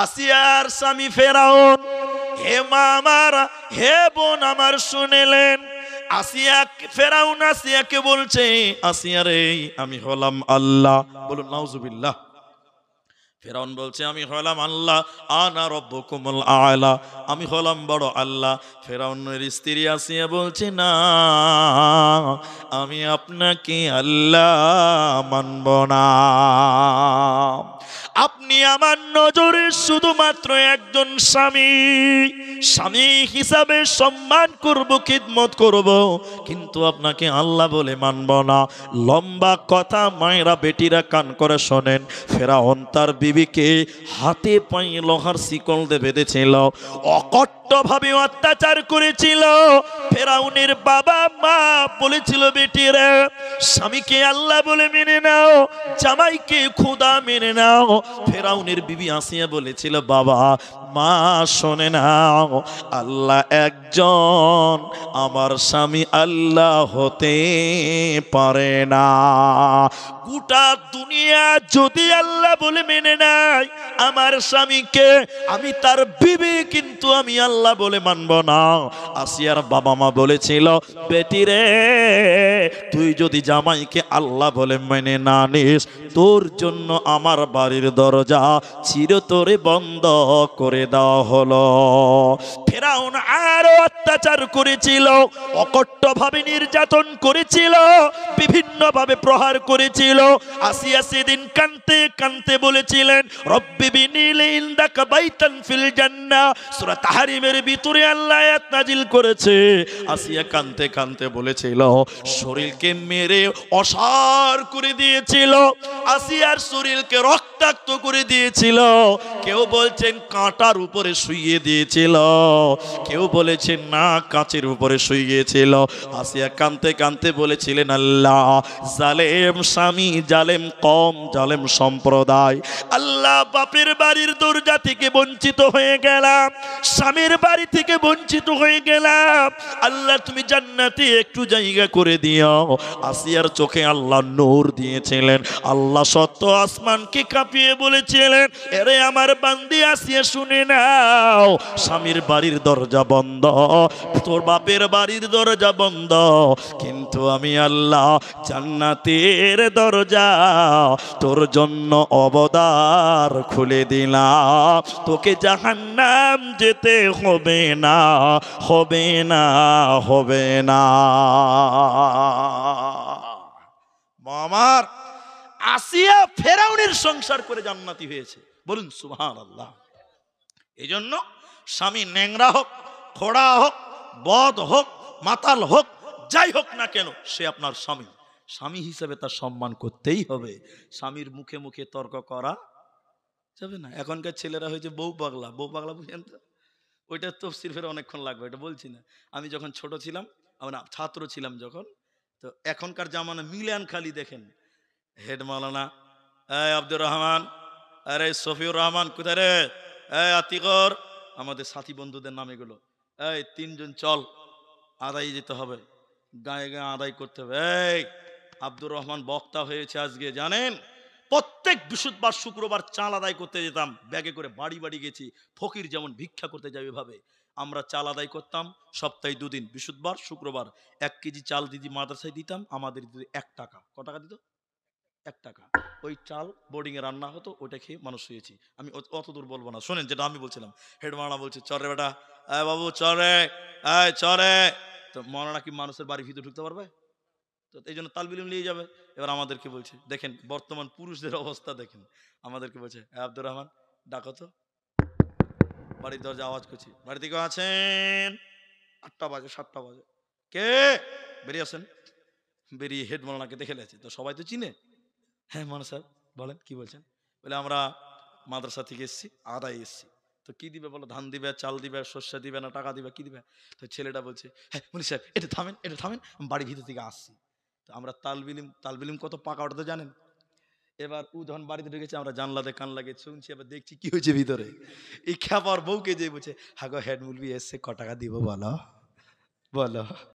আসিয়ার স্বামী ফেরাউন, হে মা আমার, হে বোন আমার শুনেলেন। আসিয়া ফেরাউন আসিয়াকে বলছে, আসিয়া রে আমি হলাম আল্লাহ। বলুন নাউজুবিল্লাহ। ফেরাউন বলছে আমি হলাম আল্লাহ, আনা রব্বুকুমুল আ'লা, আমি হলাম বড় আল্লাহ। ফেরাউনের স্ত্রী আসিয়া বলছে না, আমি আপনাকে আল্লাহ মানব না। আপনি আমার নজরে শুধুমাত্র একজন স্বামী, স্বামী হিসাবে সম্মান করব, খিদমত করব, কিন্তু আপনাকে আল্লাহ বলে মানব না। লম্বা কথা মায়েরা বেটিরা কান করে শোনেন। ফেরাউন তার বিবিকে হাতে পায়ে লোহার শিকল দিয়ে বেঁধেছিল, অকট্টভাবে অত্যাচার করেছিল। ফেরাউনের বাবা মা বলেছিল বেটিরা স্বামীকে আল্লাহ বলে মেনে নাও, জামাইকে খোদা মেনে নাও। ফেরাউনের বিবি আসিয়া বলেছিল বাবা মা শোনে নাও, আল্লাহ একজন, আমার স্বামী আল্লাহ হতে পারে না। গোটা দুনিয়া যদি আল্লাহ বলে মেনে নেয় আমার স্বামীকে, আমি তার বিবি কিন্তু আমি আল্লাহ বলে মানব না। আসিয়ার বাবা মা বলেছিল বেটি রে, তুই যদি জামাইকে আল্লাহ বলে মেনে না নিস, তোর জন্য আমার বাড়ির দরজা চিরতরে বন্ধ করে দেওয়া হলো। ফেরাউন আরো অত্যাচার করেছিল, অকট্টভাবে নির্যাতন করেছিল, বিভিন্নভাবে প্রহার করেছিল। আসিয়া সেদিন কানতে কানতে বলেছিলেন রব্বি বিনিলি ইনদাকা বাইতান ফিল জান্নাহ। সূরা তাহরিমের ভিতরে আল্লাহ আয়াত নাজিল করেছে। আসিয়া কানতে কানতে বলেছিল, শরীরকে মেরে অসাড় করে দিয়েছিল, আসিয়ার শরীরকে রক্তাক্ত করে দিয়েছিল। কেউ বলছেন কাঁটার উপরে শুইয়ে দিয়েছিল, কেউ বলেছেন না কাঁচের উপরে শুইয়েছিল। আসিয়া কানতে কানতে বলেছিলেন আল্লাহ, জালেম স্বামী, জালেম কম, জালেম সম্প্রদায়, আল্লাহ বাপের বাড়ির দরজা থেকে বঞ্চিত হয়ে গেলাম, স্বামীর বাড়ি থেকে বঞ্চিত হয়ে গেলাম, আল্লাহ তুমি জান্নাতে একটু জায়গা করে দিও। আসিয়ার চোখে আল্লাহ নূর দিয়েছিলেন। আল্লাহ সত্য আসমানকে কাঁপিয়ে বলেছিলেন, এরে আমার বান্দি আসিয়া শুনে নাও, স্বামীর বাড়ির দরজা বন্ধ, তোর বাপের বাড়ির দরজা বন্ধ, কিন্তু আমি আল্লাহ জান্নাতের দরজা তোর জন্য অবদার খুলে দিলাম। তোকে জাহান্নাম যেতে হবে না, হবে না, হবে না। আমার আসিয়া ফেরাউনের সংসার করে জান্নাতি হয়েছে। বলুন সুবহানাল্লাহ। এই জন্য স্বামী ন্যাংরা হোক, খোড়া হোক, বদ হোক, মাতাল হোক, যাই হোক না কেন, সে আপনার স্বামী। স্বামী হিসেবে তার সম্মান করতেই হবে। স্বামীর মুখে মুখে তর্ক করা যাবে না। এখনকার ছেলেরা হয়েছে বউ পাগলা। বউ পাগলা বুঝেন তো? ওইটা তফসির ফের অনেকক্ষণ লাগবে, এটা বলছি না। আমি যখন ছোট ছিলাম, আমরা ছাত্র ছিলাম যখন, তো এখনকার জামানা মিলান খালি দেখেন, হেড মাওলানা, এই আব্দুর রহমান, আরে সফিউর রহমান কোথায় রে, এই আতিকর, আমাদের সাথী বন্ধুদের নাম এগুলো, এই তিনজন চল আদায় যেতে হবে, গায়ে গায়ে আদায় করতে হবে। এই আব্দুর রহমান বক্তা হয়েছে আজকে, জানেন প্রত্যেক বৃহস্পতিবার শুক্রবার চাল আদায় করতে যেতাম, ব্যাগে করে বাড়ি বাড়ি গেছি। ফকির যেমন ভিক্ষা করতে যাবে ভাবে আমরা চাল আদায় করতাম। সপ্তাহে দুদিন, বৃহস্পতিবার শুক্রবার 1 কেজি চাল দিদি মাদ্রাসায় দিতাম, আমাদের দিদি 1 টাকা। ক টাকা দিত? 1 টাকা। ওই চাল বোর্ডিং এ রান্না হতো, ওইটা খেয়ে মানুষ হয়েছি। আমি অত দূর বলবো না, শোনেন যেটা আমি বলছিলাম। হেড মাওলানা বলছে চল রে বেটা, বাবু চল রে, চল রে। তো মাওলানা কি মানুষের বাড়ির ভিতরে ঢুকতে পারবে? তো এই জন্য তালবিলিম নিয়ে যাবে। এবার আমাদেরকে বলছে, দেখেন বর্তমান পুরুষদের অবস্থা দেখেন, আমাদেরকে বলছে আব্দুর রহমান ডাকো তো। বাড়ির দরজা আওয়াজ করছি, বাড়িতে কেউ আছেন? 8টা বাজে, 7টা বাজে, কে? বেরিয়ে আসেন। বেরিয়ে হেড মাওলানাকে দেখে লেছে, তো সবাই তো চিনে। হ্যাঁ মাওলানা সাহেব বলেন, কি বলছেন? বলে আমরা মাদ্রাসা থেকে এসেছি, আদায় এসেছি। তো কি দিবে বলো? ধান দিবে, চাল দিবে, শস্য দিবে, না টাকা দিবে, কি দিবে? তো ছেলেটা বলছে, হ্যাঁ মুনি সাহেব এটা থামেন, এটা থামেন, আমি বাড়ির ভিতর থেকে আসছি। তো আমরা তালবিলিম কত পাকা, ওটা তো জানেন। এবার ও যখন বাড়িতে ঢুকেছে, আমরা জানলাতে কান লাগিয়ে শুনছি, এবার দেখছি কি হয়েছে ভিতরে। এই খ্যাপার বউকে যে বলছে, হাগো হেড মুলবি এসছে, ক টাকা দিব বলো, বলো।